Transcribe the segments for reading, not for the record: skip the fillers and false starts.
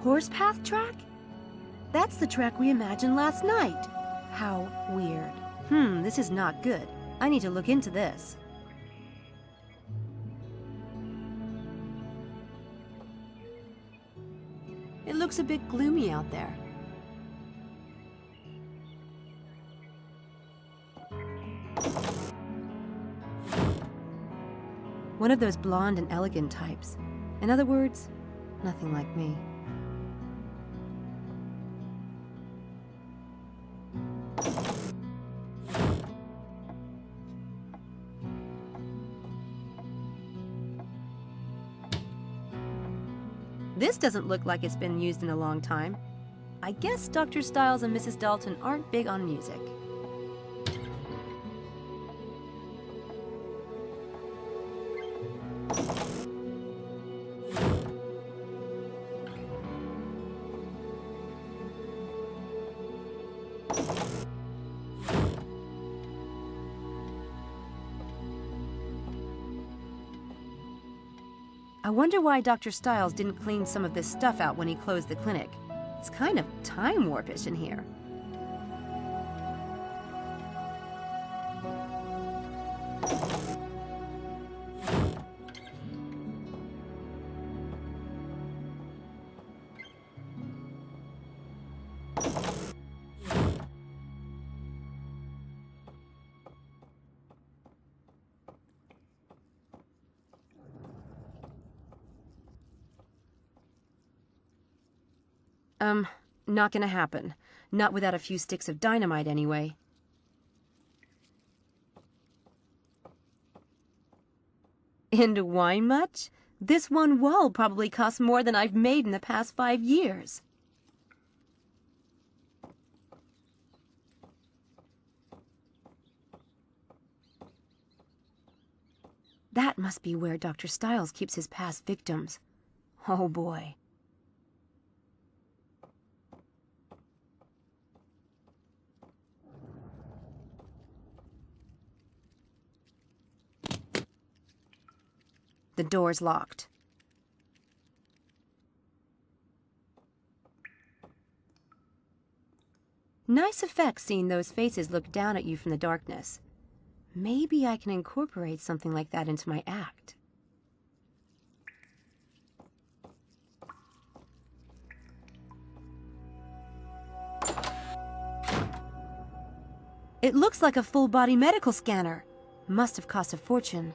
Horsepath track? That's the track we imagined last night. How weird. This is not good. I need to look into this. It looks a bit gloomy out there. One of those blonde and elegant types. In other words, nothing like me. This doesn't look like it's been used in a long time. I guess Dr. Stiles and Mrs. Dalton aren't big on music. I wonder why Dr. Stiles didn't clean some of this stuff out when he closed the clinic. It's kind of time warpish in here. Not gonna happen. Not without a few sticks of dynamite, anyway. Into wine much? This one wall probably costs more than I've made in the past 5 years. That must be where Dr. Stiles keeps his past victims. Oh boy. The door's locked. Nice effect seeing those faces look down at you from the darkness. Maybe I can incorporate something like that into my act. It looks like a full-body medical scanner. Must have cost a fortune.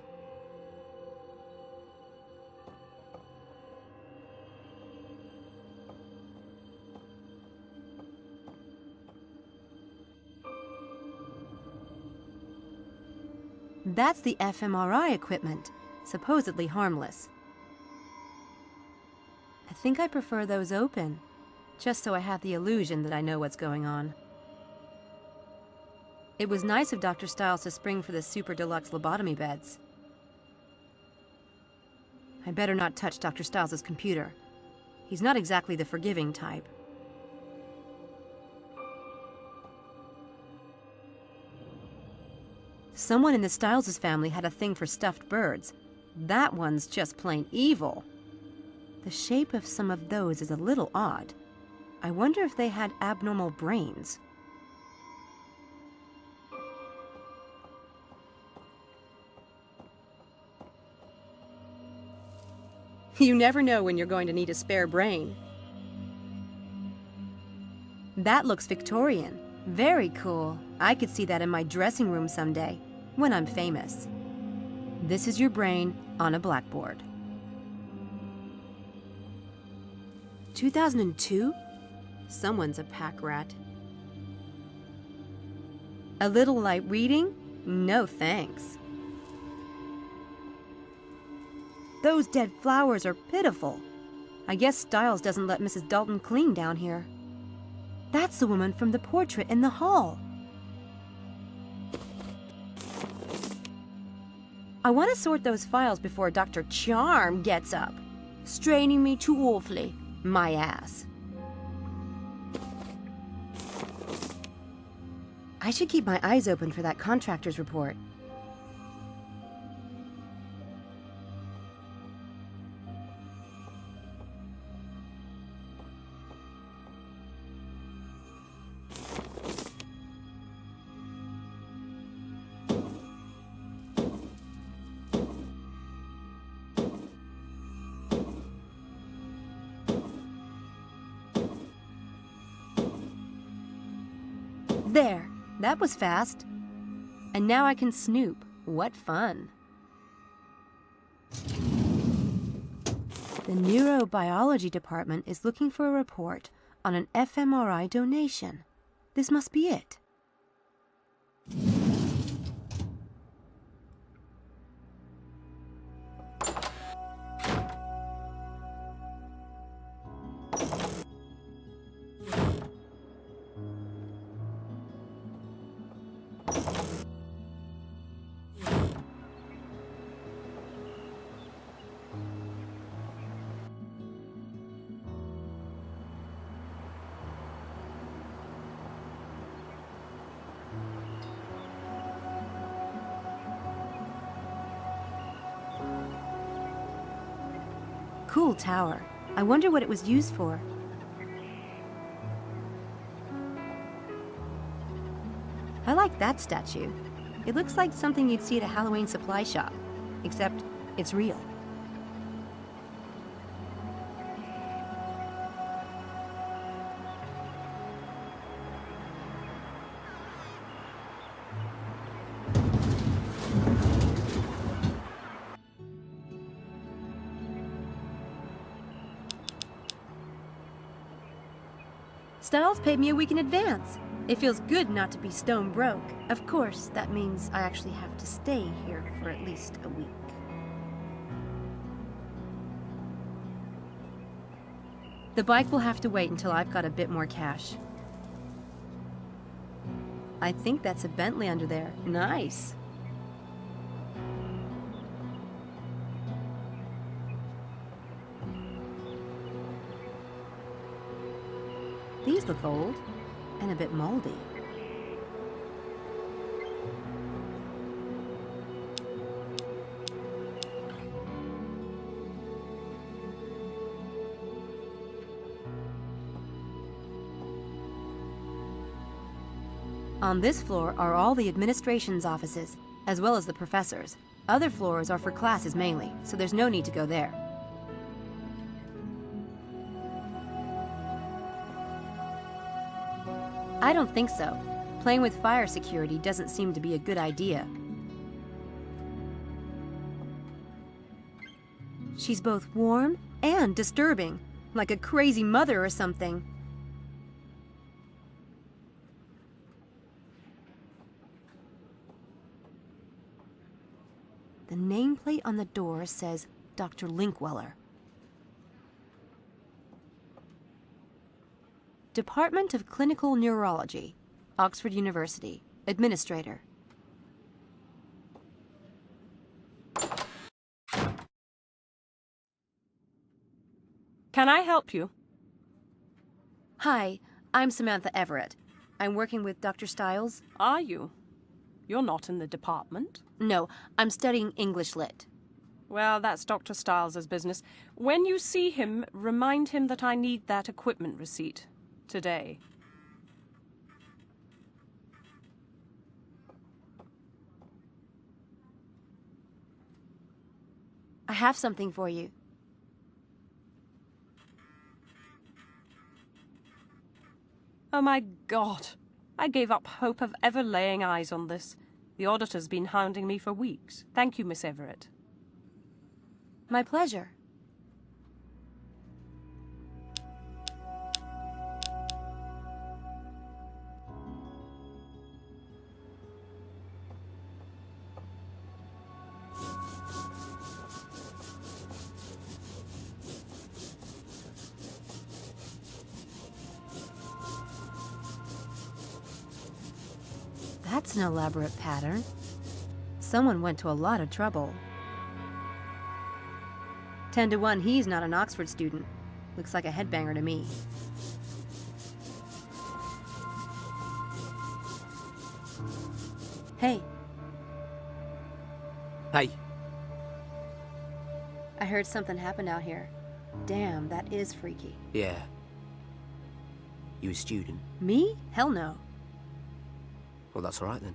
That's the fMRI equipment, supposedly harmless. I think I prefer those open, just so I have the illusion that I know what's going on. It was nice of Dr. Stiles to spring for the super deluxe lobotomy beds. I better not touch Dr. Stiles' computer. He's not exactly the forgiving type. Someone in the Stiles' family had a thing for stuffed birds. That one's just plain evil. The shape of some of those is a little odd. I wonder if they had abnormal brains. You never know when you're going to need a spare brain. That looks Victorian. Very cool. I could see that in my dressing room someday, when I'm famous. This is your brain on a blackboard. 2002? Someone's a pack rat. A little light reading? No thanks. Those dead flowers are pitiful. I guess Stiles doesn't let Mrs. Dalton clean down here. That's the woman from the portrait in the hall. I want to sort those files before Dr. Charm gets up. Straining me too awfully. My ass. I should keep my eyes open for that contractor's report. There, that was fast. And now I can snoop. What fun. The neurobiology department is looking for a report on an fMRI donation. This must be it. Cool tower. I wonder what it was used for. I like that statue. It looks like something you'd see at a Halloween supply shop, except it's real. Styles paid me a week in advance. It feels good not to be stone broke. Of course, that means I actually have to stay here for at least a week. The bike will have to wait until I've got a bit more cash. I think that's a Bentley under there. Nice. These look old and a bit moldy. On this floor are all the administration's offices, as well as the professors. Other floors are for classes mainly, so there's no need to go there. I don't think so. Playing with fire security doesn't seem to be a good idea. She's both warm and disturbing, like a crazy mother or something. The nameplate on the door says Dr. Linkweller. Department of Clinical Neurology, Oxford University, Administrator. Can I help you? Hi, I'm Samantha Everett. I'm working with Dr. Styles. Are you? You're not in the department. No, I'm studying English Lit. Well, that's Dr. Styles's business. When you see him, remind him that I need that equipment receipt. Today. I have something for you. Oh my God. I gave up hope of ever laying eyes on this. The auditor's been hounding me for weeks. Thank you, Miss Everett. My pleasure. That's an elaborate pattern. Someone went to a lot of trouble. 10 to 1, he's not an Oxford student. Looks like a headbanger to me. Hey. Hey. I heard something happened out here. Damn, that is freaky. Yeah. You a student? Me? Hell no. Well, that's all right then.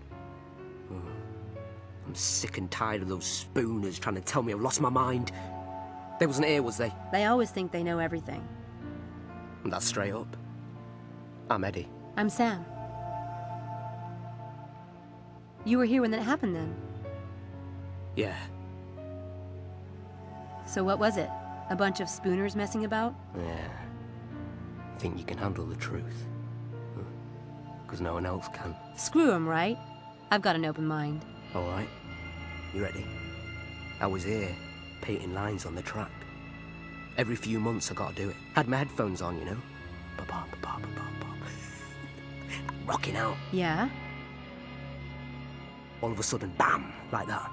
I'm sick and tired of those spooners trying to tell me I've lost my mind. They wasn't here, was they? They always think they know everything. And that's straight up. I'm Eddie. I'm Sam. You were here when that happened then? Yeah. So what was it? A bunch of spooners messing about? Yeah. I think you can handle the truth. Because no one else can. Screw 'em, right? I've got an open mind. Alright. You ready? I was here, painting lines on the track. Every few months I gotta do it. Had my headphones on, you know? Ba-ba, ba-ba, ba-ba, ba. Rocking out. Yeah? All of a sudden, bam, like that.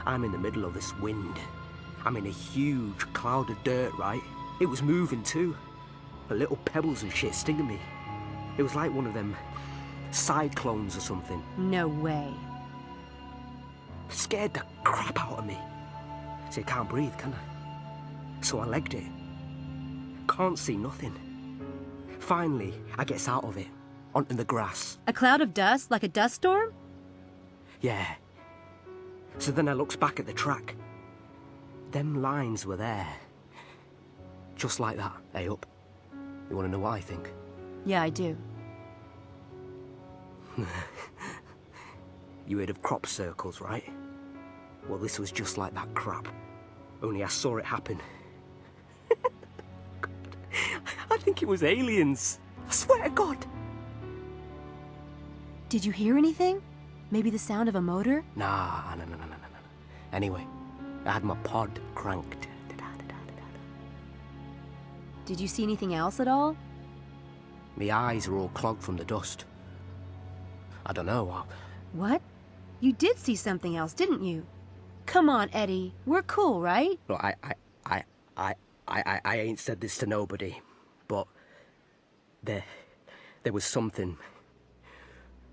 I'm in the middle of this wind. I'm in a huge cloud of dirt, right? It was moving too. The little pebbles and shit stinging me. It was like one of them cyclones or something. No way. Scared the crap out of me. See, I can't breathe, can I? So I legged it. Can't see nothing. Finally, I gets out of it, onto the grass. A cloud of dust, like a dust storm? Yeah. So then I looks back at the track. Them lines were there. Just like that. Hey, up. You want to know what I think? Yeah, I do. You heard of crop circles, right? Well, this was just like that crap. Only I saw it happen. God, I think it was aliens. I swear to God. Did you hear anything? Maybe the sound of a motor? Nah, no. Anyway, I had my pod cranked. Did you see anything else at all? My eyes are all clogged from the dust. I don't know. What? You did see something else, didn't you? Come on, Eddie. We're cool, right? Look, I ain't said this to nobody, but there was something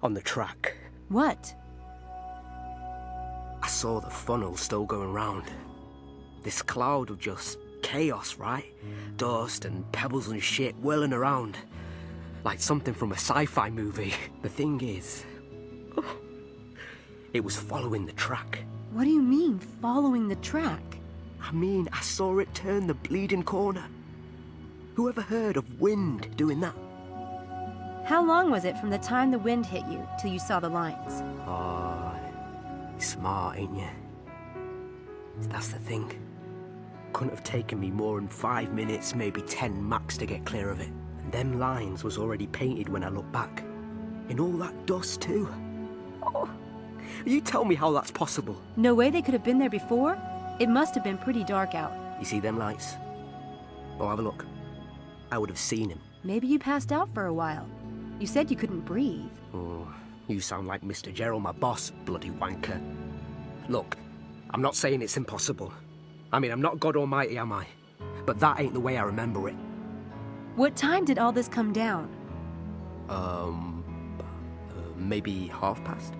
on the track. What? I saw the funnel still going round. This cloud of just chaos, right? Dust and pebbles and shit whirling around. Like something from a sci-fi movie. The thing is, it was following the track. What do you mean, following the track? I mean, I saw it turn the bleeding corner. Who ever heard of wind doing that? How long was it from the time the wind hit you till you saw the lines? Oh, smart, ain't you? That's the thing. Couldn't have taken me more than 5 minutes, maybe 10 max to get clear of it. And them lines was already painted when I look back. In all that dust too. Oh, you tell me how that's possible. No way they could have been there before? It must have been pretty dark out. You see them lights? Oh, have a look. I would have seen him. Maybe you passed out for a while. You said you couldn't breathe. Oh, you sound like Mr. Gerald, my boss, bloody wanker. Look, I'm not saying it's impossible. I mean, I'm not God Almighty, am I? But that ain't the way I remember it. What time did all this come down? Maybe past?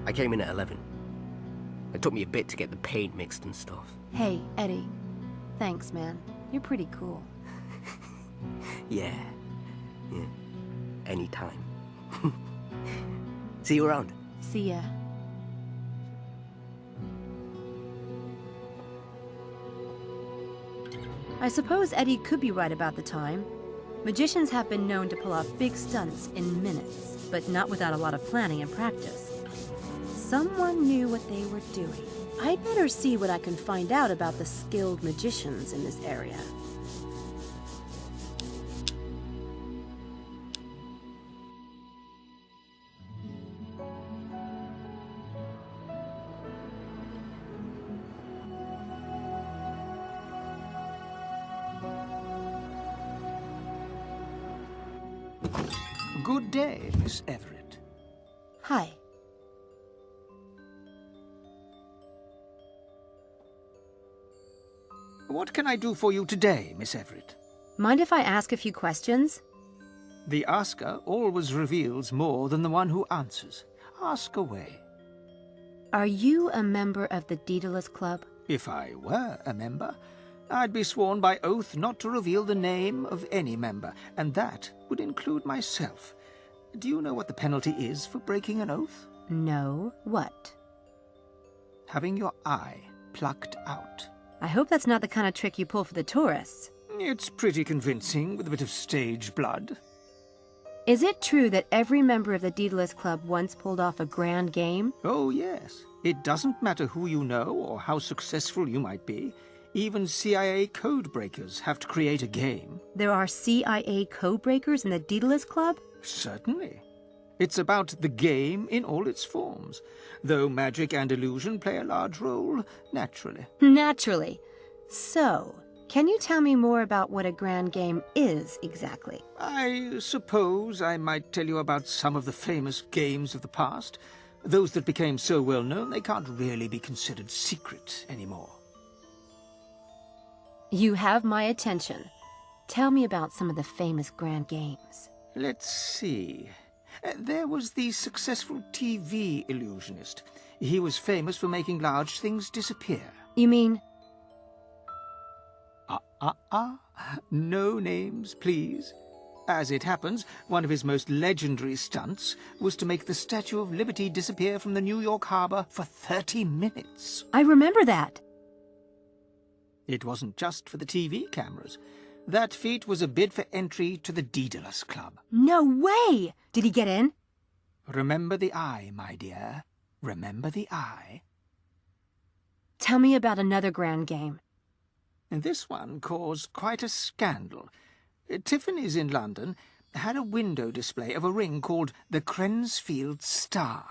I came in at 11. It took me a bit to get the paint mixed and stuff. Hey, Eddie. Thanks, man. You're pretty cool. Yeah. Anytime. See you around. See ya. I suppose Eddie could be right about the time. Magicians have been known to pull off big stunts in minutes, but not without a lot of planning and practice. Someone knew what they were doing. I'd better see what I can find out about the skilled magicians in this area. Good day, Miss Everett. Hi. What can I do for you today, Miss Everett? Mind if I ask a few questions? The asker always reveals more than the one who answers. Ask away. Are you a member of the Daedalus Club? If I were a member, I'd be sworn by oath not to reveal the name of any member, and that would include myself. Do you know what the penalty is for breaking an oath? No. What? Having your eye plucked out. I hope that's not the kind of trick you pull for the tourists. It's pretty convincing with a bit of stage blood. Is it true that every member of the Daedalus Club once pulled off a grand game? Oh, yes. It doesn't matter who you know or how successful you might be. Even CIA code breakers have to create a game. There are CIA codebreakers in the Daedalus Club? Certainly. It's about the game in all its forms, though magic and illusion play a large role, naturally. Naturally. So, can you tell me more about what a grand game is exactly? I suppose I might tell you about some of the famous games of the past, those that became so well known they can't really be considered secret anymore. You have my attention. Tell me about some of the famous grand games. Let's see. There was the successful TV illusionist. He was famous for making large things disappear. You mean... No names, please. As it happens, one of his most legendary stunts was to make the Statue of Liberty disappear from the New York harbor for 30 minutes. I remember that. It wasn't just for the TV cameras. That feat was a bid for entry to the Daedalus Club. No way! Did he get in? Remember the eye, my dear. Remember the eye. Tell me about another grand game. And this one caused quite a scandal. Tiffany's in London had a window display of a ring called the Crensfield Star.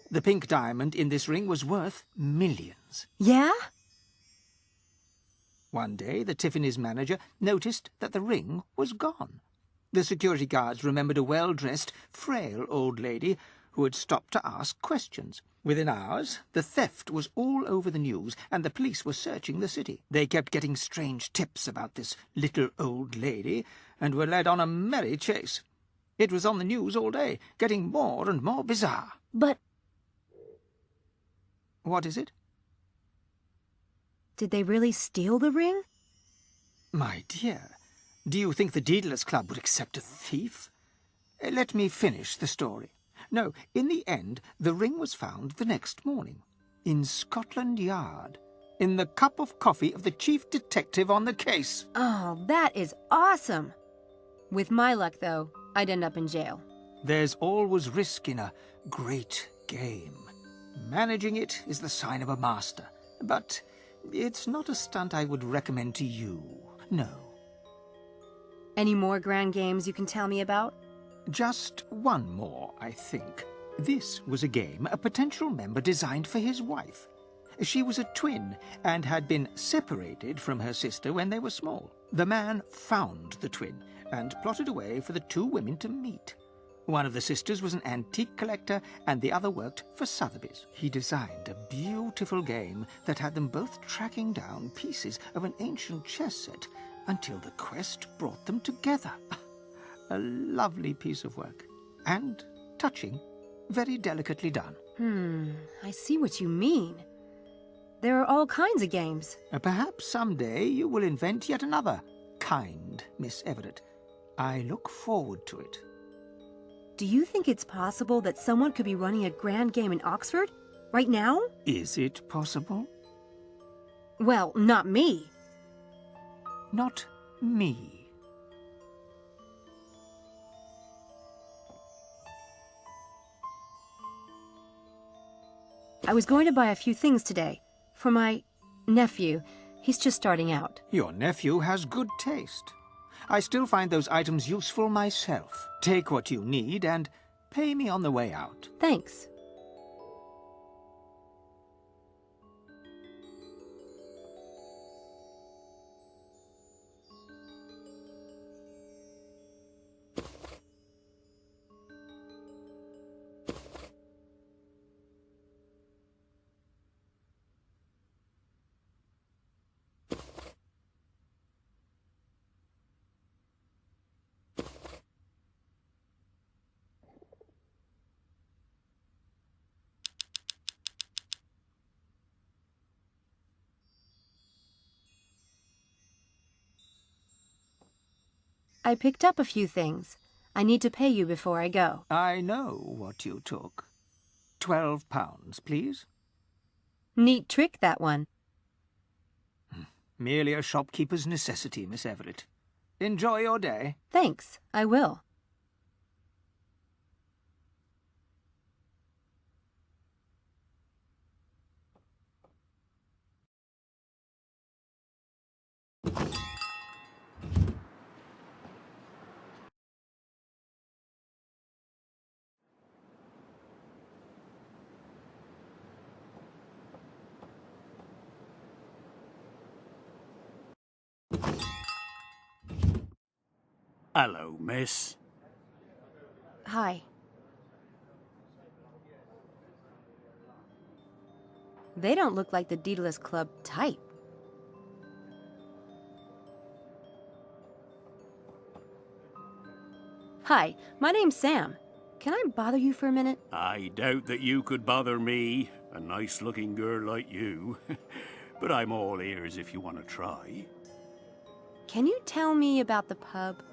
The pink diamond in this ring was worth millions. Yeah? One day, the Tiffany's manager noticed that the ring was gone. The security guards remembered a well-dressed, frail old lady who had stopped to ask questions. Within hours, the theft was all over the news, and the police were searching the city. They kept getting strange tips about this little old lady, and were led on a merry chase. It was on the news all day, getting more and more bizarre. But What is it? did they really steal the ring? My dear, do you think the Daedalus Club would accept a thief? Let me finish the story. No, in the end, the ring was found the next morning, in Scotland Yard, in the cup of coffee of the chief detective on the case. Oh, that is awesome! With my luck, though, I'd end up in jail. There's always risk in a great game. Managing it is the sign of a master, but it's not a stunt I would recommend to you, no. Any more grand games you can tell me about? Just one more, I think. This was a game a potential member designed for his wife. She was a twin and had been separated from her sister when they were small. The man found the twin and plotted a way for the two women to meet. One of the sisters was an antique collector and the other worked for Sotheby's. He designed a beautiful game that had them both tracking down pieces of an ancient chess set until the quest brought them together. A lovely piece of work. And touching. Very delicately done. I see what you mean. There are all kinds of games. Perhaps someday you will invent yet another kind, Miss Everett. I look forward to it. Do you think it's possible that someone could be running a grand game in Oxford? Right now? Is it possible? Well, not me. Not me. I was going to buy a few things today. For my nephew. He's just starting out. Your nephew has good taste. I still find those items useful myself. Take what you need and pay me on the way out. Thanks. I picked up a few things. I need to pay you before I go. I know what you took. £12, please. Neat trick, that one. Merely a shopkeeper's necessity, Miss Everett. Enjoy your day. Thanks, I will. Hello, miss. Hi. They don't look like the Daedalus Club type. Hi, my name's Sam. Can I bother you for a minute? I doubt that you could bother me, a nice-looking girl like you. But I'm all ears if you want to try. Can you tell me about the pub?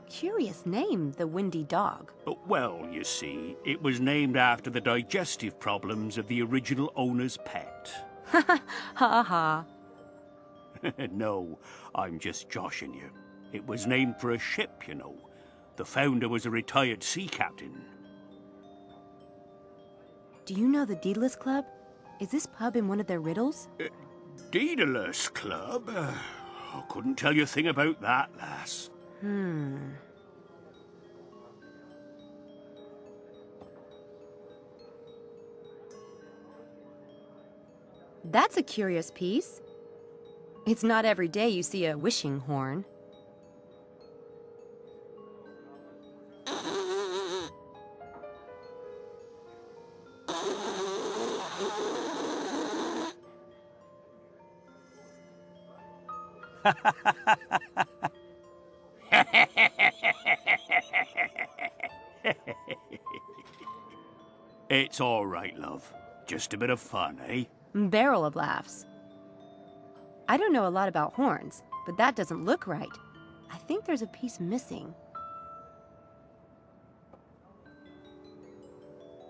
Curious name, the Windy Dog. Well, you see, it was named after the digestive problems of the original owner's pet. Ha ha. No, I'm just joshing you. It was named for a ship, you know. The founder was a retired sea captain. Do you know the Daedalus Club? Is this pub in one of their riddles? Daedalus Club? I couldn't tell you a thing about that, lass. That's a curious piece. It's not every day you see a wishing horn. It's all right, love. Just a bit of fun, eh? Barrel of laughs. I don't know a lot about horns, but that doesn't look right. I think there's a piece missing.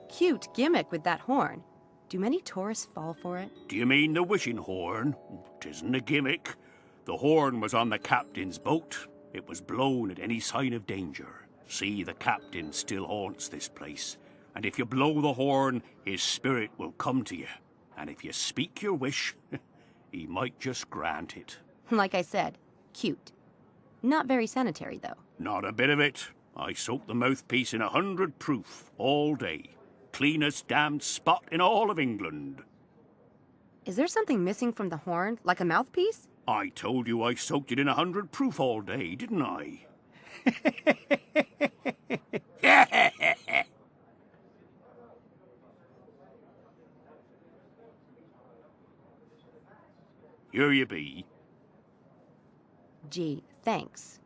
Cute gimmick with that horn. Do many tourists fall for it? Do you mean the wishing horn? 'Tisn't a gimmick. The horn was on the captain's boat. It was blown at any sign of danger. See, the captain still haunts this place. And if you blow the horn, his spirit will come to you. And if you speak your wish, he might just grant it. Like I said, cute. Not very sanitary, though. Not a bit of it. I soak the mouthpiece in 100 proof all day. Cleanest damned spot in all of England. Is there something missing from the horn, like a mouthpiece? I told you I soaked it in 100 proof all day, didn't I? Here you be. Gee, thanks.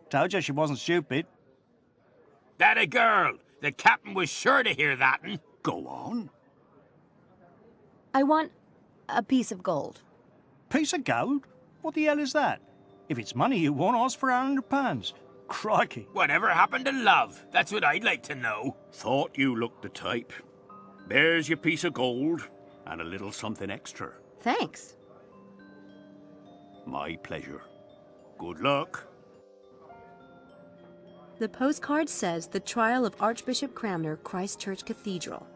Told you she wasn't stupid. That a girl! The captain was sure to hear that. Go on. I want a piece of gold. Piece of gold? What the hell is that? If it's money you want, ask for £100. Crikey. Whatever happened to love? That's what I'd like to know. Thought you looked the type. There's your piece of gold, and a little something extra. Thanks. My pleasure. Good luck. The postcard says the trial of Archbishop Cranmer, Christchurch Cathedral.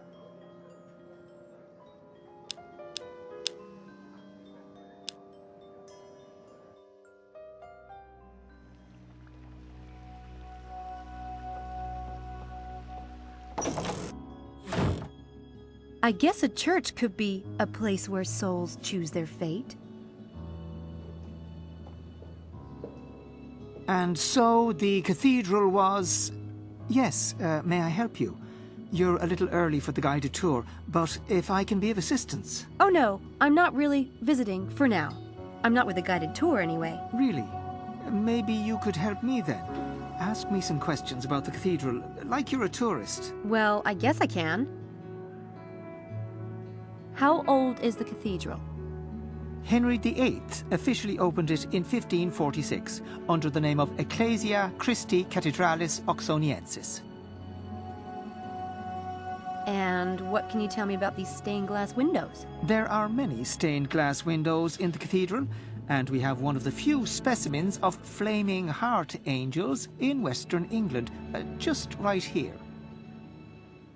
I guess a church could be a place where souls choose their fate. And so the cathedral was... Yes, may I help you? You're a little early for the guided tour, but if I can be of assistance... Oh no, I'm not really visiting for now. I'm not with a guided tour anyway. Really? Maybe you could help me then. Ask me some questions about the cathedral, like you're a tourist. Well, I guess I can. How old is the cathedral? Henry VIII officially opened it in 1546 under the name of Ecclesia Christi Cathedralis Oxoniensis. And what can you tell me about these stained glass windows? There are many stained glass windows in the cathedral. and we have one of the few specimens of flaming heart angels in Western England, just right here.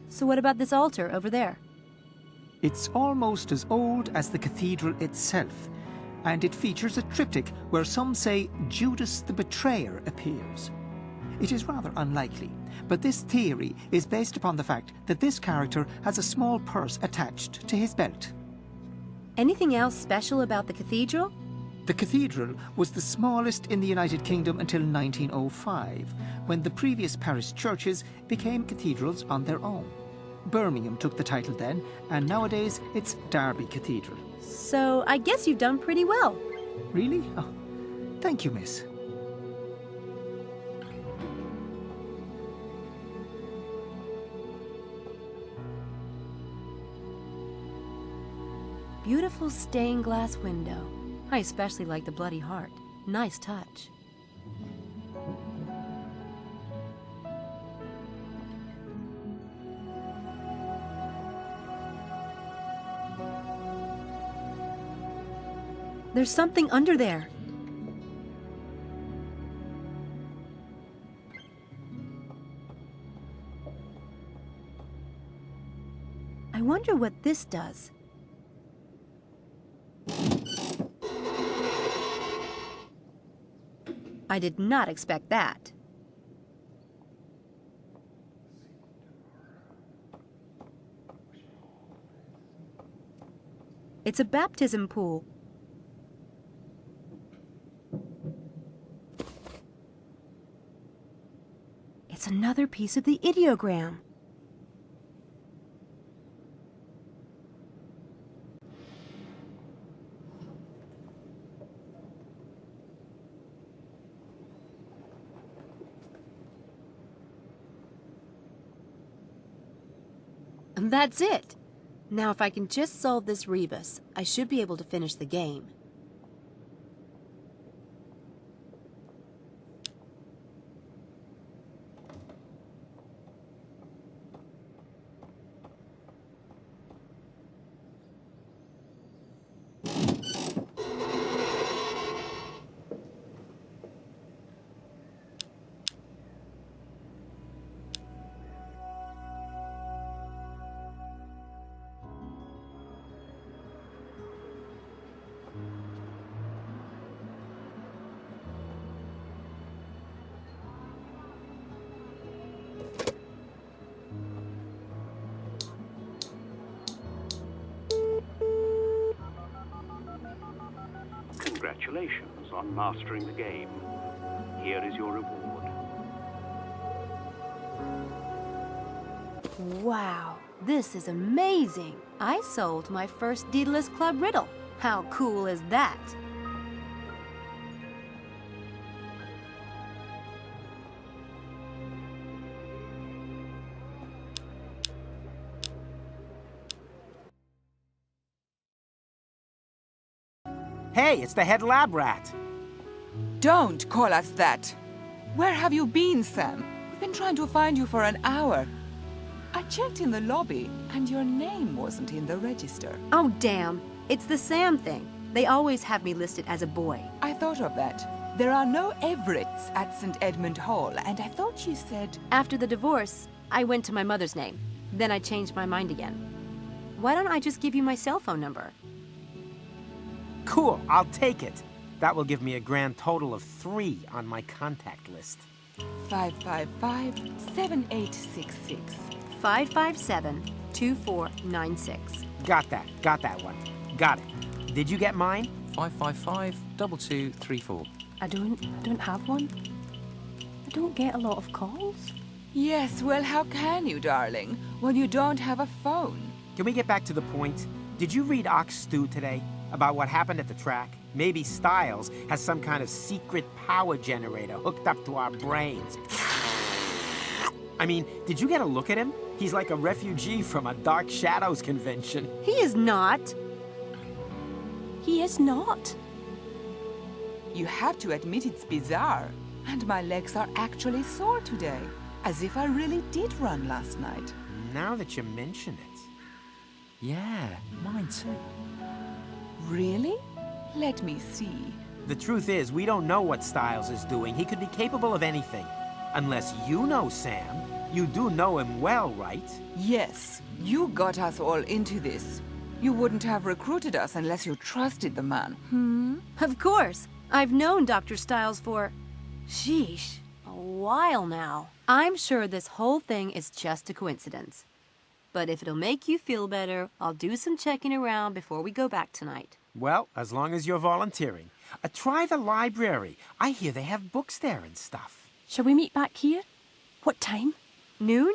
So what about this altar over there? It's almost as old as the cathedral itself, and it features a triptych where some say Judas the Betrayer appears. It is rather unlikely, but this theory is based upon the fact that this character has a small purse attached to his belt. Anything else special about the cathedral? The cathedral was the smallest in the United Kingdom until 1905, when the previous parish churches became cathedrals on their own. Birmingham took the title then, and nowadays it's Derby Cathedral. So I guess you've done pretty well. Really? Oh, thank you, miss. Beautiful stained glass window. I especially like the bloody heart. Nice touch. There's something under there. I wonder what this does. I did not expect that. It's a baptism pool. It's another piece of the ideogram. And that's it. Now if I can just solve this rebus, I should be able to finish the game. Congratulations on mastering the game. Here is your reward. Wow, this is amazing. I solved my first Daedalus Club riddle. How cool is that? Hey, it's the head lab rat. Don't call us that. Where have you been, Sam? We've been trying to find you for an hour. I checked in the lobby, and your name wasn't in the register. Oh, damn. It's the Sam thing. They always have me listed as a boy. I thought of that. There are no Everetts at St. Edmund Hall, and I thought you said... After the divorce, I went to my mother's name. Then I changed my mind again. Why don't I just give you my cell phone number? Cool, I'll take it. That will give me a grand total of 3 on my contact list. 555-7866. 557-2496. Got that one. Got it. Did you get mine? 555-2234. I don't have one. I don't get a lot of calls. Yes, well, how can you, darling, when you don't have a phone? Can we get back to the point? Did you read Ox Stew today? About what happened at the track? Maybe Styles has some kind of secret power generator hooked up to our brains. I mean, did you get a look at him? He's like a refugee from a Dark Shadows convention. He is not. He is not. You have to admit it's bizarre. And my legs are actually sore today. As if I really did run last night. Now that you mention it. Yeah, mine too. Really? Let me see. The truth is, we don't know what Styles is doing. He could be capable of anything. Unless you know Sam. You do know him well, right? Yes, you got us all into this. You wouldn't have recruited us unless you trusted the man, Of course. I've known Dr. Styles for... sheesh, a while now. I'm sure this whole thing is just a coincidence. But if it'll make you feel better, I'll do some checking around before we go back tonight. Well, as long as you're volunteering. Try the library. I hear they have books there and stuff. Shall we meet back here? What time? Noon?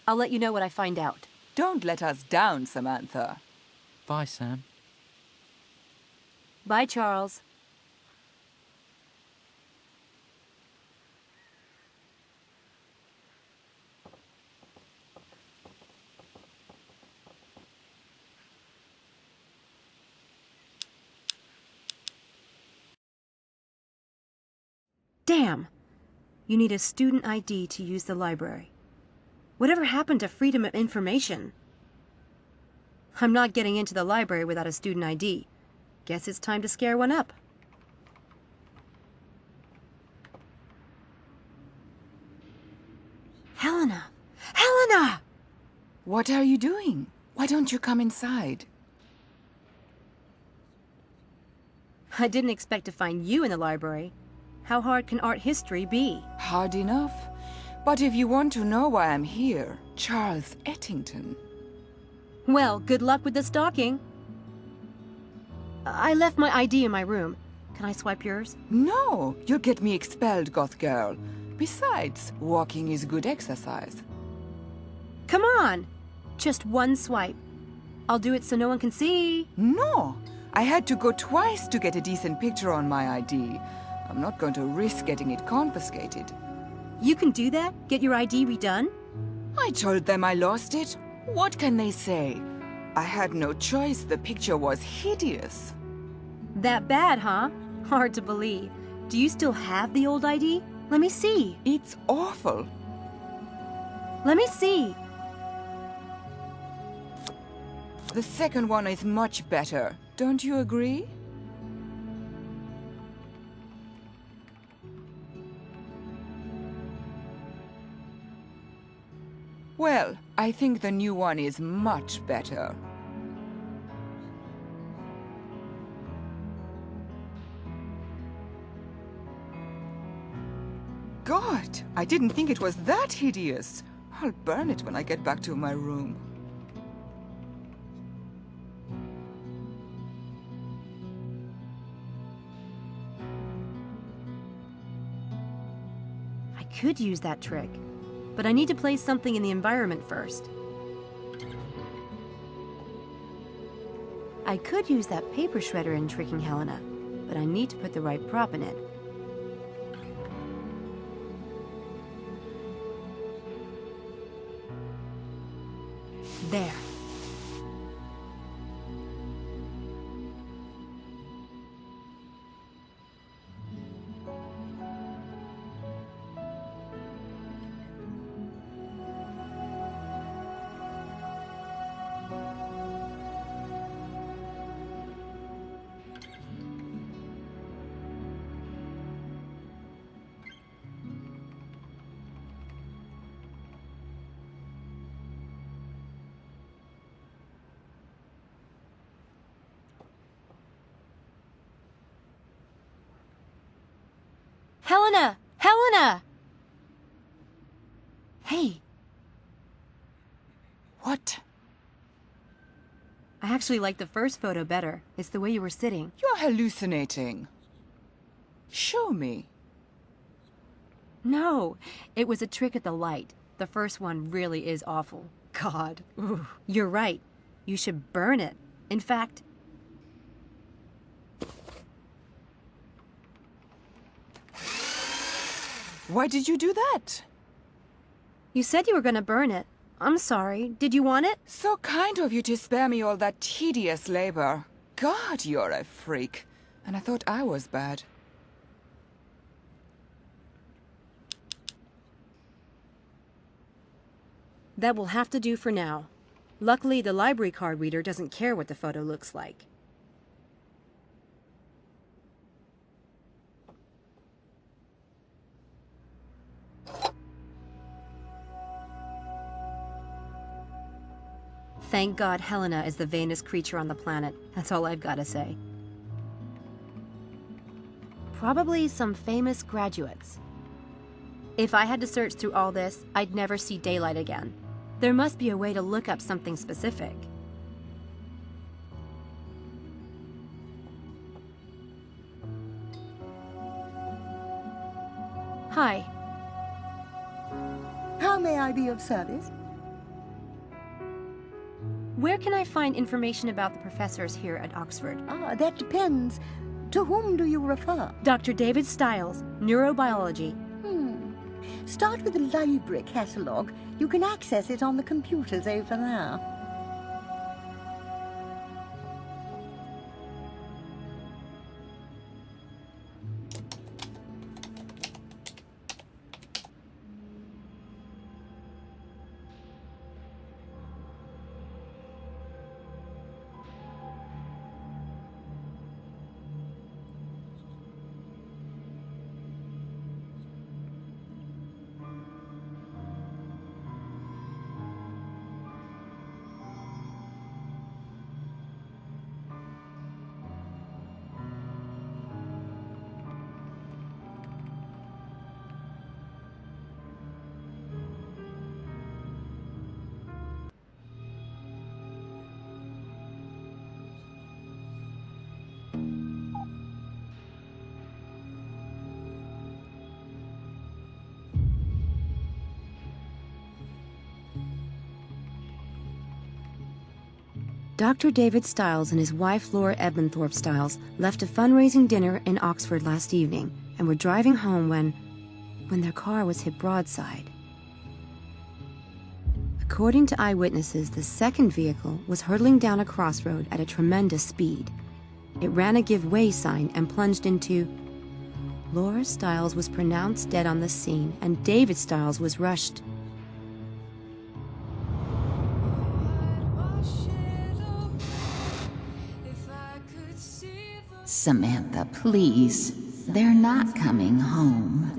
I'll let you know what I find out. Don't let us down, Samantha. Bye, Sam. Bye, Charles. Damn! You need a student ID to use the library. Whatever happened to freedom of information? I'm not getting into the library without a student ID. Guess it's time to scare one up. Helena! Helena! What are you doing? Why don't you come inside? I didn't expect to find you in the library. How hard can art history be? Hard enough. But if you want to know why I'm here, Charles Ettington. Well, good luck with the stalking. I left my ID in my room. Can I swipe yours? No, you'll get me expelled, goth girl. Besides, walking is good exercise. Come on! Just one swipe. I'll do it so no one can see. No, I had to go twice to get a decent picture on my ID. I'm not going to risk getting it confiscated. You can do that? Get your ID redone? I told them I lost it. What can they say? I had no choice. The picture was hideous. That bad, huh? Hard to believe. Do you still have the old ID? Let me see. It's awful. Let me see. The second one is much better. Don't you agree? Well, I think the new one is much better. God, I didn't think it was that hideous. I'll burn it when I get back to my room. I could use that trick, but I need to place something in the environment first. I could use that paper shredder in tricking Helena, but I need to put the right prop in it. There. Helena! Helena! Hey. What? I actually like the first photo better. It's the way you were sitting. You're hallucinating. Show me. No, it was a trick at the light. The first one really is awful. God. Ooh. You're right. You should burn it. In fact... Why did you do that? You said you were gonna burn it. I'm sorry. Did you want it? So kind of you to spare me all that tedious labor. God, you're a freak. And I thought I was bad. That will have to do for now. Luckily, the library card reader doesn't care what the photo looks like. Thank God Helena is the vainest creature on the planet. That's all I've got to say. Probably some famous graduates. If I had to search through all this, I'd never see daylight again. There must be a way to look up something specific. Hi. How may I be of service? Where can I find information about the professors here at Oxford? That depends. To whom do you refer? Dr. David Stiles, neurobiology. Start with the library catalogue. You can access it on the computers over there. Dr. David Stiles and his wife Laura Edmonthorpe Stiles left a fundraising dinner in Oxford last evening and were driving home when their car was hit broadside. According to eyewitnesses, the second vehicle was hurtling down a crossroad at a tremendous speed. It ran a give way sign and plunged into... Laura Stiles was pronounced dead on the scene, and David Stiles was rushed. Samantha, please. They're not coming home.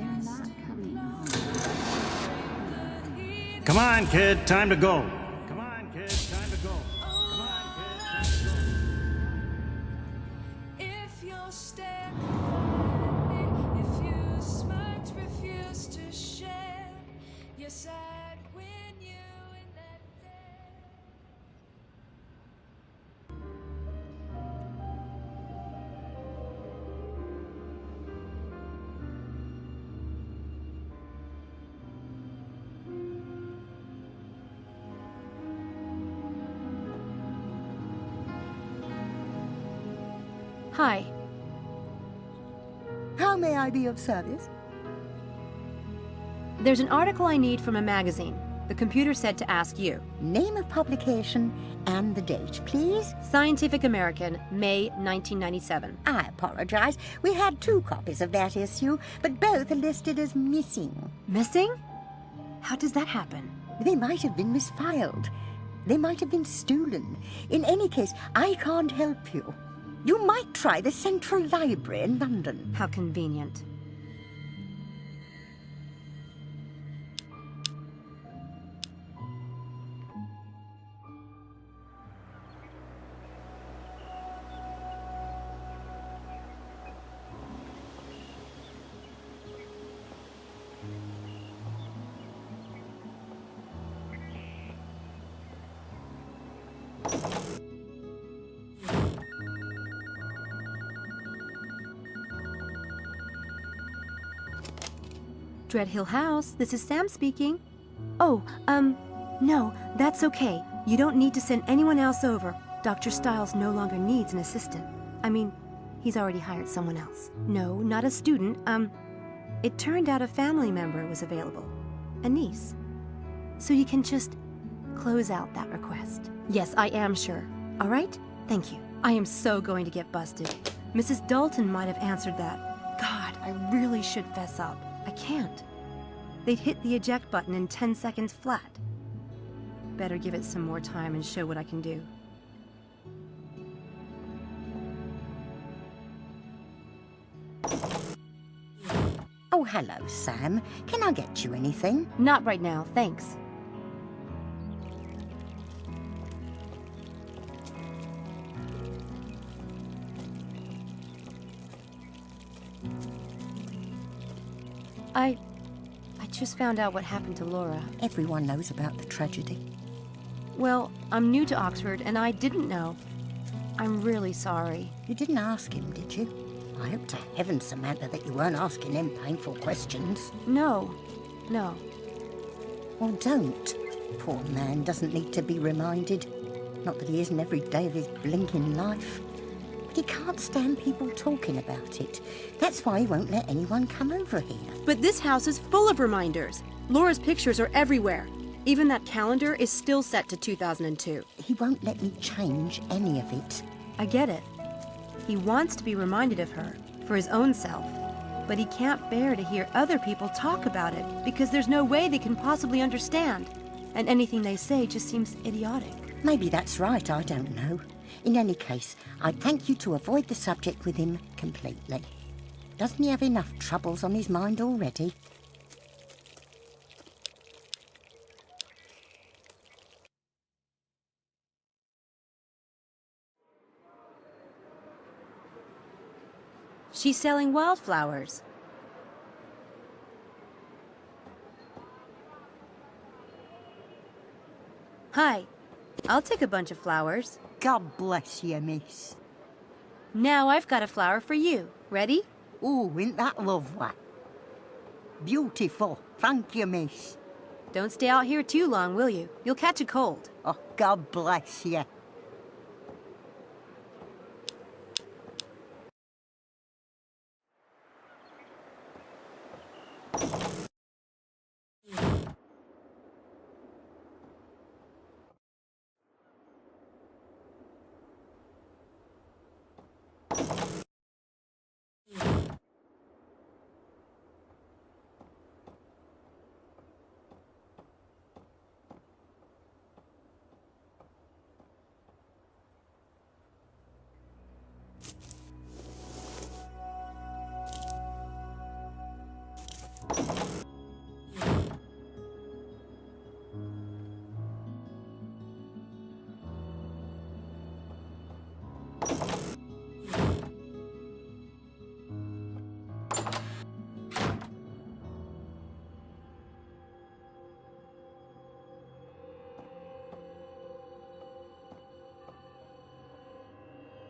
Come on, kid. Time to go. Come on, kid. Time to go. Come on, kid. If you're stuck, if you smoked, refuse to share, you're sad when you in that bed. Hi. How may I be of service? There's an article I need from a magazine. The computer said to ask you. Name of publication and the date, please. Scientific American, May 1997. I apologize. We had 2 copies of that issue, but both are listed as missing. Missing? How does that happen? They might have been misfiled. They might have been stolen. In any case, I can't help you. You might try the Central Library in London. How convenient. Dreadhill House, this is Sam speaking. Oh, no, that's okay. You don't need to send anyone else over. Dr. Stiles no longer needs an assistant. I mean, he's already hired someone else. No, not a student. It turned out a family member was available. A niece. So you can just close out that request. Yes, I am sure. All right? Thank you. I am so going to get busted. Mrs. Dalton might have answered that. God, I really should fess up. I can't. They'd hit the eject button in 10 seconds flat. Better give it some more time and show what I can do. Oh, hello, Sam. Can I get you anything? Not right now, thanks. I just found out what happened to Laura. Everyone knows about the tragedy. Well, I'm new to Oxford, and I didn't know. I'm really sorry. You didn't ask him, did you? I hope to heaven, Samantha, that you weren't asking him painful questions. No. Well, don't. Poor man doesn't need to be reminded. Not that he isn't every day of his blinking life. But he can't stand people talking about it. That's why he won't let anyone come over here. But this house is full of reminders. Laura's pictures are everywhere. Even that calendar is still set to 2002. He won't let me change any of it. I get it. He wants to be reminded of her, for his own self. But he can't bear to hear other people talk about it, because there's no way they can possibly understand. And anything they say just seems idiotic. Maybe that's right, I don't know. In any case, I'd thank you to avoid the subject with him completely. Doesn't he have enough troubles on his mind already? She's selling wildflowers. Hi. I'll take a bunch of flowers. God bless you, miss. Now I've got a flower for you. Ready? Oh, isn't that lovely? Beautiful. Thank you, miss. Don't stay out here too long, will you? You'll catch a cold. Oh, God bless you.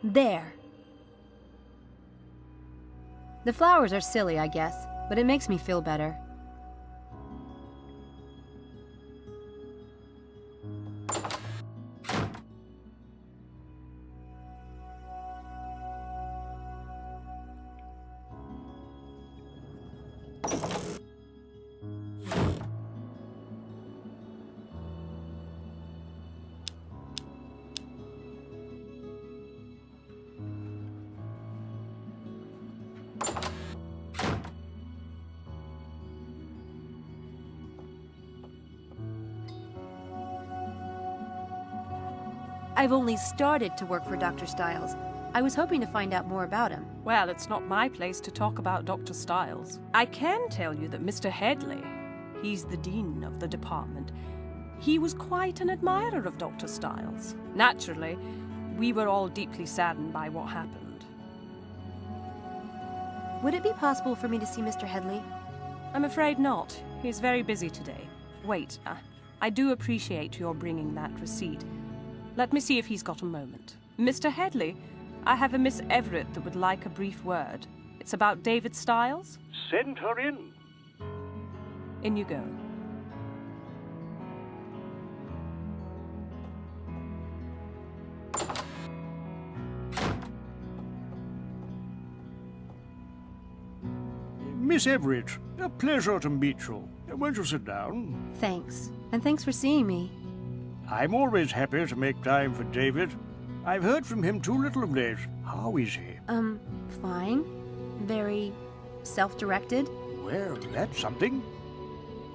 There. The flowers are silly, I guess, but it makes me feel better. I've only started to work for Dr. Stiles. I was hoping to find out more about him. Well, it's not my place to talk about Dr. Stiles. I can tell you that Mr. Headley, he's the dean of the department, he was quite an admirer of Dr. Stiles. Naturally, we were all deeply saddened by what happened. Would it be possible for me to see Mr. Headley? I'm afraid not. He's very busy today. Wait, I do appreciate your bringing that receipt. Let me see if he's got a moment. Mr. Headley, I have a Miss Everett that would like a brief word. It's about David Stiles. Send her in. In you go. Miss Everett, a pleasure to meet you. Won't you sit down? Thanks. And thanks for seeing me. I'm always happy to make time for David. I've heard from him too little of late. How is he? Fine. Very self-directed. Well, that's something.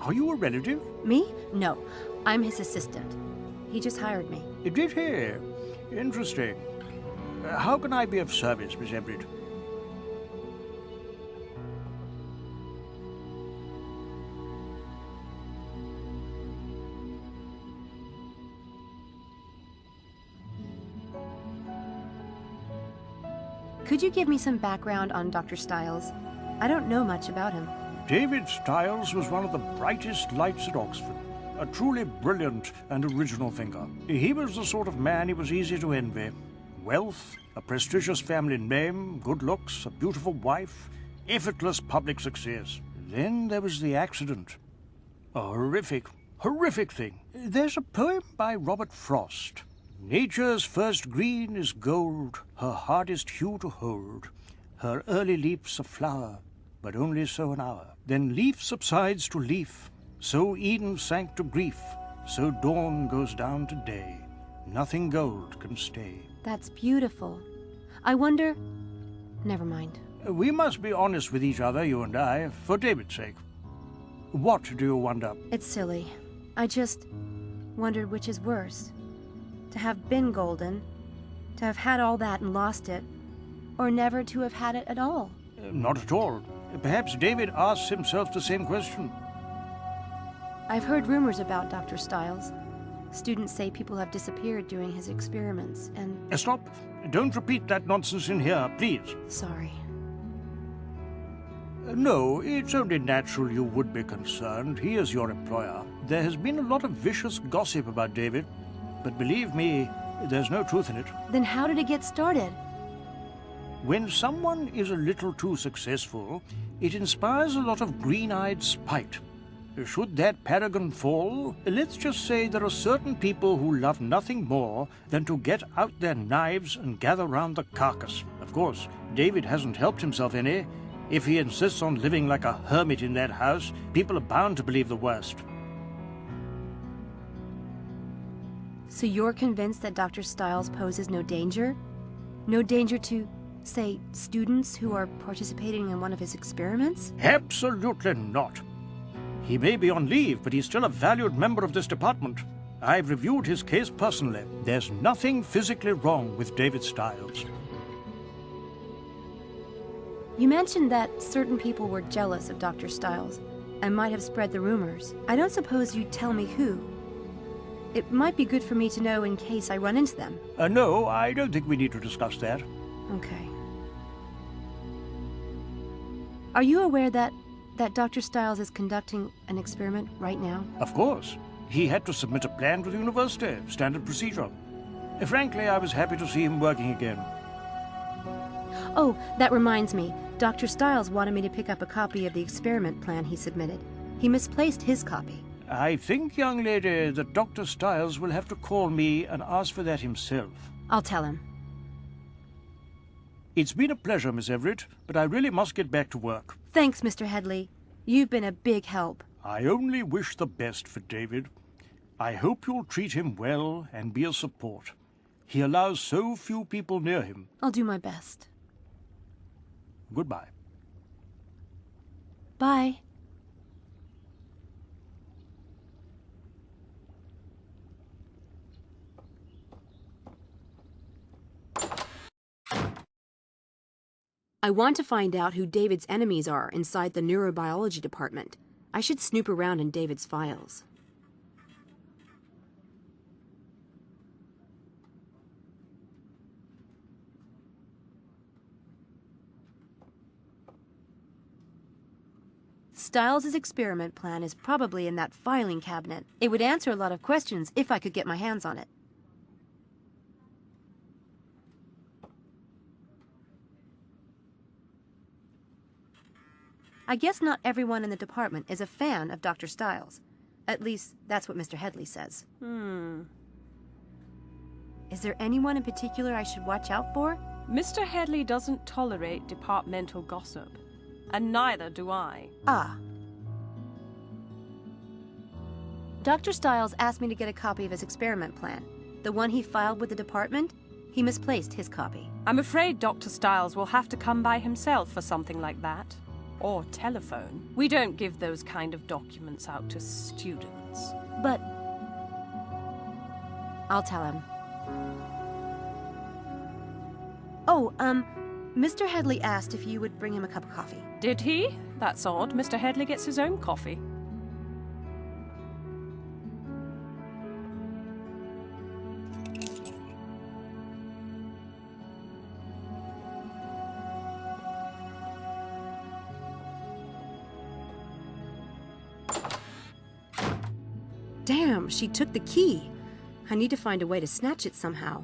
Are you a relative? Me? No. I'm his assistant. He just hired me. Did he? Interesting. How can I be of service, Miss Everett? Could you give me some background on Dr. Styles? I don't know much about him. David Styles was one of the brightest lights at Oxford. A truly brilliant and original thinker. He was the sort of man it was easy to envy. Wealth, a prestigious family name, good looks, a beautiful wife, effortless public success. Then there was the accident. A horrific thing. There's a poem by Robert Frost. Nature's first green is gold, her hardest hue to hold. Her early leaf's a flower, but only so an hour. Then leaf subsides to leaf, so Eden sank to grief, so dawn goes down to day. Nothing gold can stay. That's beautiful. I wonder... Never mind. We must be honest with each other, you and I, for David's sake. What do you wonder? It's silly. I just wondered which is worse. To have been golden, to have had all that and lost it, or never to have had it at all. Not at all. Perhaps David asks himself the same question. I've heard rumors about Dr. Styles. Students say people have disappeared during his experiments, and... Stop. Don't repeat that nonsense in here, please. Sorry. No, it's only natural you would be concerned. He is your employer. There has been a lot of vicious gossip about David, but believe me, there's no truth in it. Then how did it get started? When someone is a little too successful, it inspires a lot of green-eyed spite. Should that paragon fall, let's just say there are certain people who love nothing more than to get out their knives and gather round the carcass. Of course, David hasn't helped himself any. If he insists on living like a hermit in that house, people are bound to believe the worst. So you're convinced that Dr. Styles poses no danger? No danger to, say, students who are participating in one of his experiments? Absolutely not. He may be on leave, but he's still a valued member of this department. I've reviewed his case personally. There's nothing physically wrong with David Styles. You mentioned that certain people were jealous of Dr. Styles and might have spread the rumors. I don't suppose you'd tell me who. It might be good for me to know in case I run into them. No, I don't think we need to discuss that. Okay. Are you aware that Dr. Styles is conducting an experiment right now? Of course. He had to submit a plan to the university, standard procedure. Frankly, I was happy to see him working again. Oh, that reminds me. Dr. Styles wanted me to pick up a copy of the experiment plan he submitted. He misplaced his copy. I think, young lady, that Dr. Styles will have to call me and ask for that himself. I'll tell him. It's been a pleasure, Miss Everett, but I really must get back to work. Thanks, Mr. Headley. You've been a big help. I only wish the best for David. I hope you'll treat him well and be a support. He allows so few people near him. I'll do my best. Goodbye. Bye. I want to find out who David's enemies are inside the neurobiology department. I should snoop around in David's files. Styles' experiment plan is probably in that filing cabinet. It would answer a lot of questions if I could get my hands on it. I guess not everyone in the department is a fan of Dr. Styles. At least, that's what Mr. Headley says. Is there anyone in particular I should watch out for? Mr. Headley doesn't tolerate departmental gossip. And neither do I. Ah. Dr. Styles asked me to get a copy of his experiment plan. The one he filed with the department, he misplaced his copy. I'm afraid Dr. Styles will have to come by himself for something like that. Or telephone. We don't give those kind of documents out to students. But... I'll tell him. Oh, Mr. Headley asked if you would bring him a cup of coffee. Did he? That's odd. Mr. Headley gets his own coffee. Damn, she took the key. I need to find a way to snatch it somehow.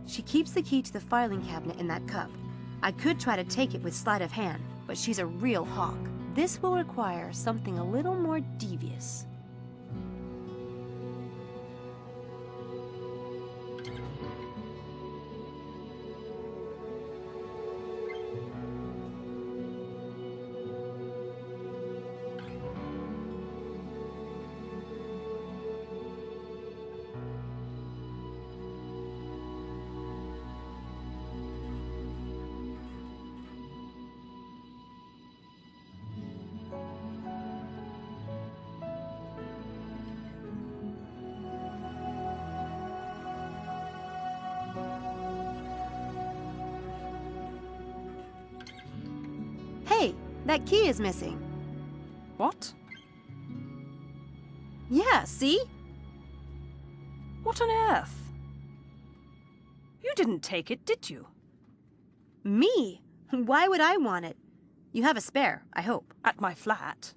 She keeps the key to the filing cabinet in that cup. I could try to take it with sleight of hand, but she's a real hawk. This will require something a little more devious. Hey, that key is missing. What? Yeah, see? What on earth? You didn't take it, did you? Me? Why would I want it? You have a spare, I hope. At my flat.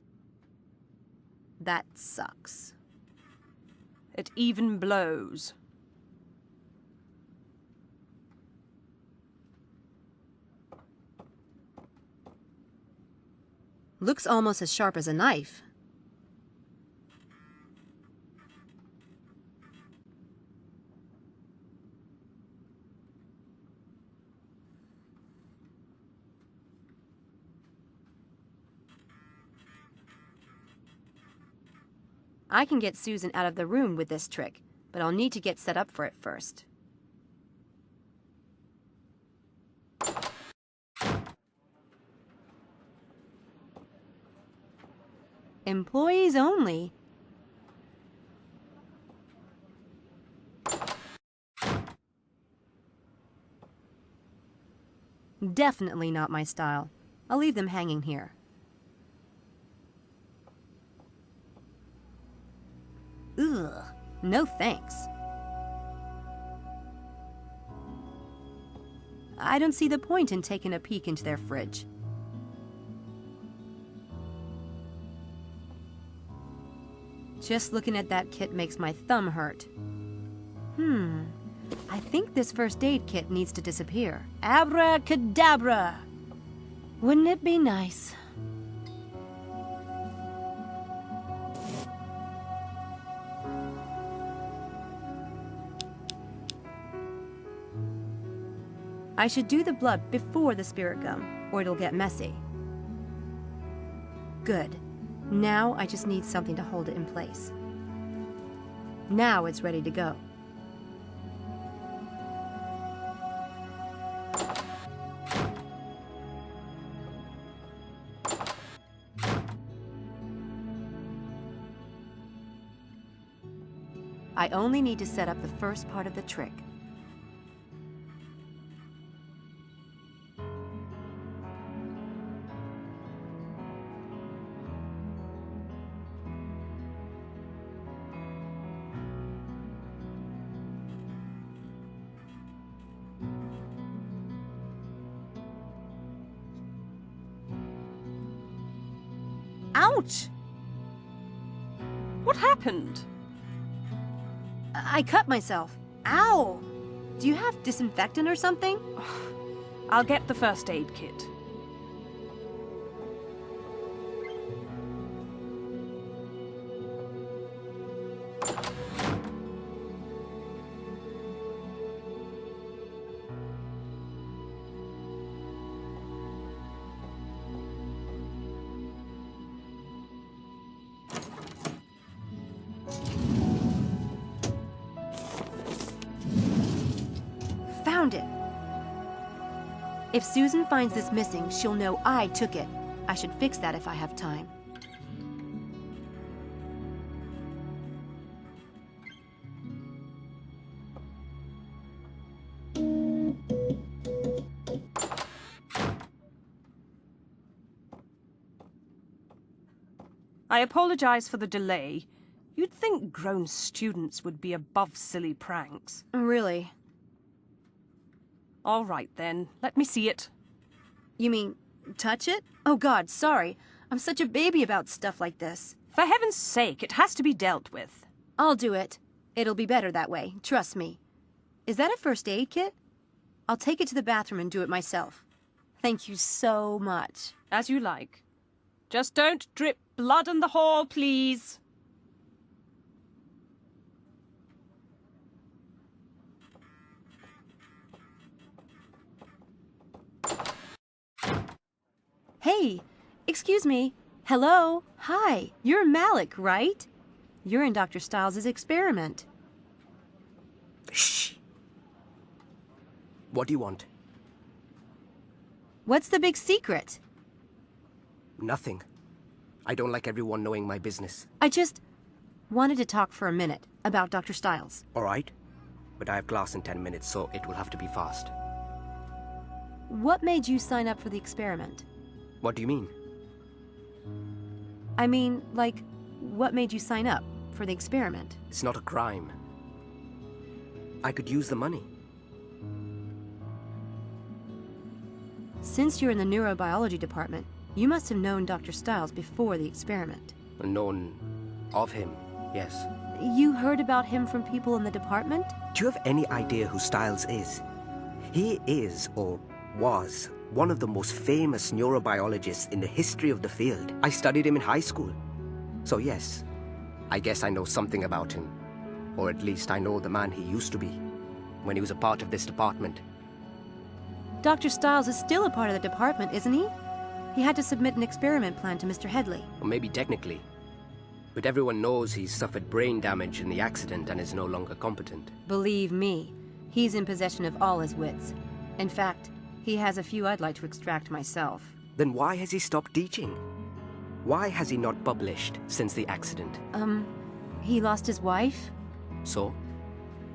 That sucks. It even blows. Looks almost as sharp as a knife. I can get Susan out of the room with this trick, but I'll need to get set up for it first. Employees only. Definitely not my style. I'll leave them hanging here. Ugh, no thanks. I don't see the point in taking a peek into their fridge. Just looking at that kit makes my thumb hurt. I think this first aid kit needs to disappear. Abracadabra! Wouldn't it be nice? I should do the blood before the spirit gum, or it'll get messy. Good. Now I just need something to hold it in place. Now it's ready to go. I only need to set up the first part of the trick. Ouch! What happened? I cut myself. Ow! Do you have disinfectant or something? I'll get the first aid kit. Found it. If Susan finds this missing, she'll know I took it. I should fix that if I have time. I apologize for the delay. You'd think grown students would be above silly pranks. Really? All right, then. Let me see it. You mean, touch it? Oh God, sorry. I'm such a baby about stuff like this. For heaven's sake, it has to be dealt with. I'll do it. It'll be better that way, trust me. Is that a first aid kit? I'll take it to the bathroom and do it myself. Thank you so much. As you like. Just don't drip blood in the hall, please. Hey, excuse me. Hello? Hi, you're Malik, right? You're in Dr. Stiles' experiment. Shh. What do you want? What's the big secret? Nothing. I don't like everyone knowing my business. I just wanted to talk for a minute about Dr. Stiles. All right? But I have class in 10 minutes, so it will have to be fast. What made you sign up for the experiment? What do you mean? I mean, like, what made you sign up for the experiment? It's not a crime. I could use the money. Since you're in the neurobiology department, you must have known Dr. Stiles before the experiment. Known of him, yes. You heard about him from people in the department? Do you have any idea who Stiles is? He is, or was, one of the most famous neurobiologists in the history of the field. I studied him in high school. So yes, I guess I know something about him. Or at least I know the man he used to be, when he was a part of this department. Dr. Stiles is still a part of the department, isn't he? He had to submit an experiment plan to Mr. Headley. Or maybe technically. But everyone knows he's suffered brain damage in the accident and is no longer competent. Believe me, he's in possession of all his wits. In fact, he has a few I'd like to extract myself. Then why has he stopped teaching? Why has he not published since the accident? He lost his wife? So,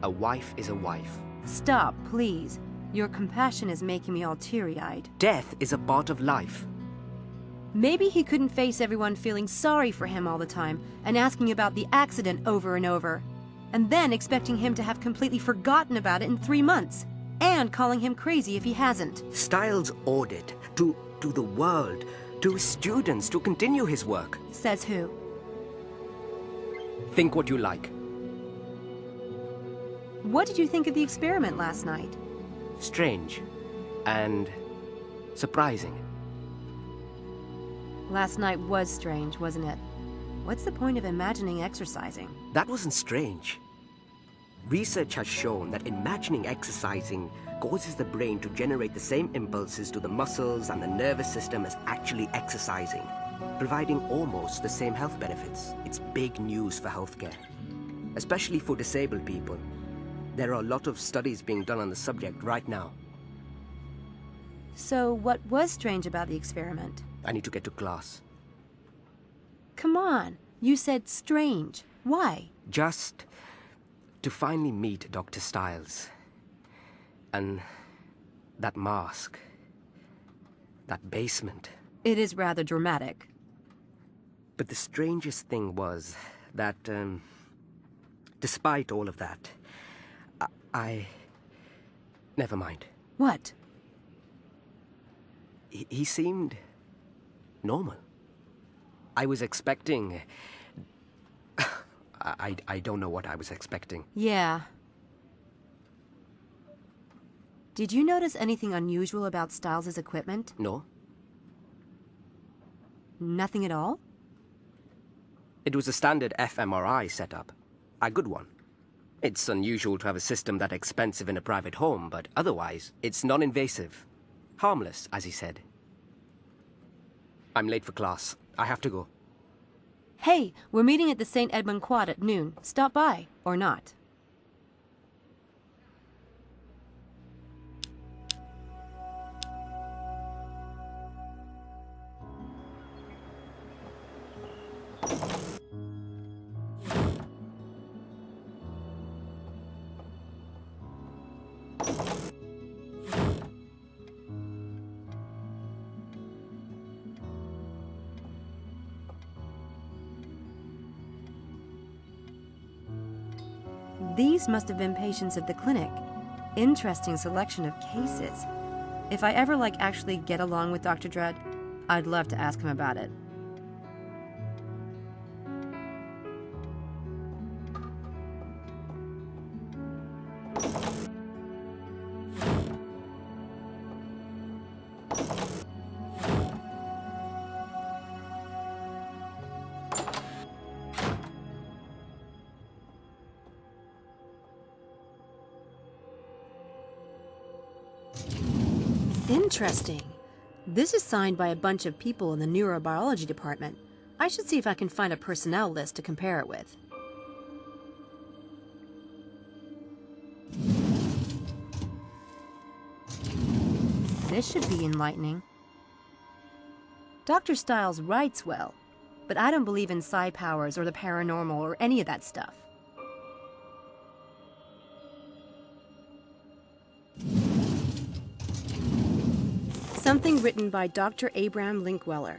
a wife is a wife. Stop, please. Your compassion is making me all teary-eyed. Death is a part of life. Maybe he couldn't face everyone feeling sorry for him all the time and asking about the accident over and over, and then expecting him to have completely forgotten about it in 3 months, and calling him crazy if he hasn't. Stiles ordered to the world, to his students, to continue his work. Says who? Think what you like. What did you think of the experiment last night? Strange. And surprising. Last night was strange, wasn't it? What's the point of imagining exercising? That wasn't strange. Research has shown that imagining exercising causes the brain to generate the same impulses to the muscles and the nervous system as actually exercising, providing almost the same health benefits. It's big news for healthcare, especially for disabled people. There are a lot of studies being done on the subject right now. So what was strange about the experiment? I need to get to class. Come on, you said strange. Why? Just to finally meet Dr. Stiles. And that mask. That basement. It is rather dramatic. But the strangest thing was that, despite all of that, I... Never mind. What? He seemed normal. I was expecting... I don't know what I was expecting. Yeah. Did you notice anything unusual about Stiles' equipment? No. Nothing at all? It was a standard fMRI setup. A good one. It's unusual to have a system that expensive in a private home, but otherwise, it's non-invasive. Harmless, as he said. I'm late for class. I have to go. Hey, we're meeting at the St. Edmund Quad at noon. Stop by, or not. These must have been patients at the clinic. Interesting selection of cases. If I ever, actually get along with Dr. Dredd, I'd love to ask him about it. Interesting. This is signed by a bunch of people in the neurobiology department. I should see if I can find a personnel list to compare it with. This should be enlightening. Dr. Stiles writes well, but I don't believe in psi powers or the paranormal or any of that stuff. Something written by Dr. Abraham Linkweller.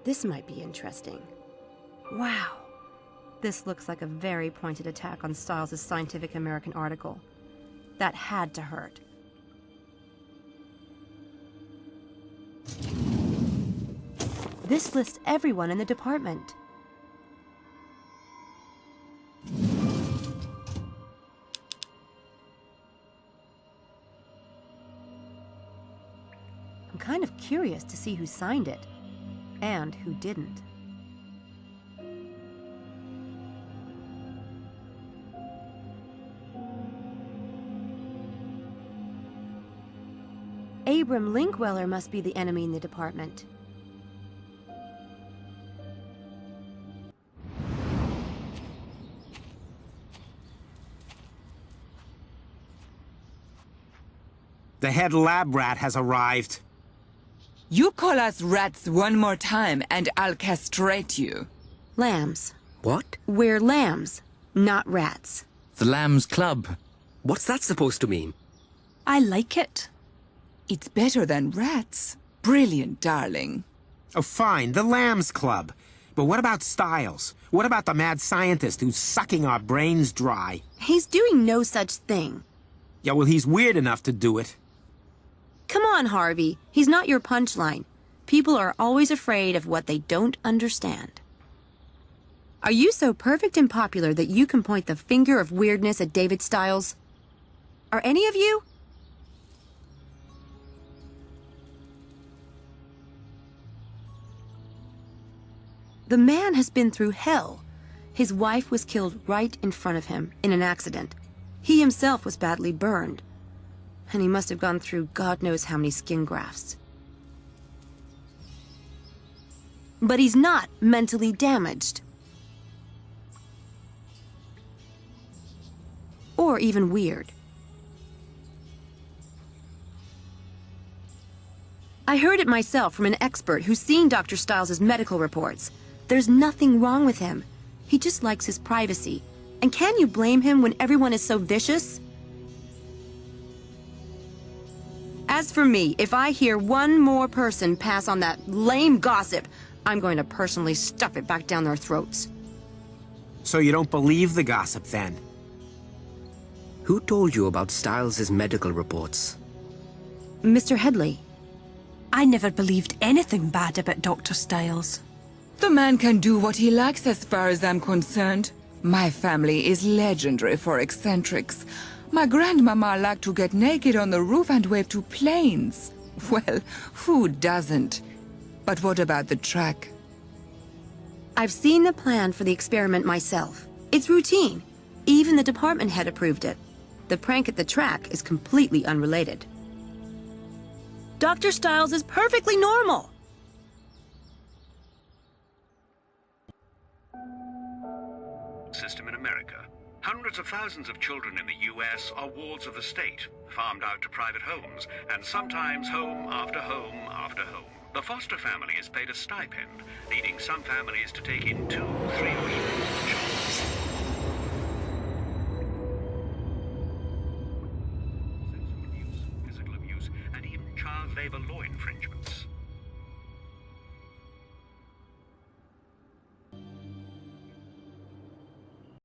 This might be interesting. Wow. This looks like a very pointed attack on Stiles' Scientific American article. That had to hurt. This lists everyone in the department. I'm kind of curious to see who signed it, and who didn't. Abram Linkweller must be the enemy in the department. The head lab rat has arrived. You call us rats one more time and I'll castrate you. Lambs. What? We're lambs, not rats. The Lambs Club. What's that supposed to mean? I like it. It's better than rats. Brilliant, darling. Oh, fine, the Lambs Club. But what about Stiles? What about the mad scientist who's sucking our brains dry? He's doing no such thing. Yeah, well, he's weird enough to do it. Come on, Harvey. He's not your punchline. People are always afraid of what they don't understand. Are you so perfect and popular that you can point the finger of weirdness at David Stiles? Are any of you? The man has been through hell. His wife was killed right in front of him in an accident. He himself was badly burned. And he must have gone through God knows how many skin grafts. But he's not mentally damaged. Or even weird. I heard it myself from an expert who's seen Dr. Stiles' medical reports. There's nothing wrong with him. He just likes his privacy. And can you blame him when everyone is so vicious? As for me, if I hear one more person pass on that lame gossip, I'm going to personally stuff it back down their throats. So you don't believe the gossip, then? Who told you about Stiles' medical reports? Mr. Headley. I never believed anything bad about Dr. Stiles. The man can do what he likes as far as I'm concerned. My family is legendary for eccentrics. My grandmama liked to get naked on the roof and wave to planes. Well, who doesn't? But what about the track? I've seen the plan for the experiment myself. It's routine. Even the department head approved it. The prank at the track is completely unrelated. Dr. Stiles is perfectly normal. System in America. Hundreds of thousands of children in the U.S. are wards of the state, farmed out to private homes, and sometimes home after home after home. The foster family is paid a stipend, leading some families to take in 2, 3, or even more children. Sexual abuse, physical abuse, and even child labor law infringement.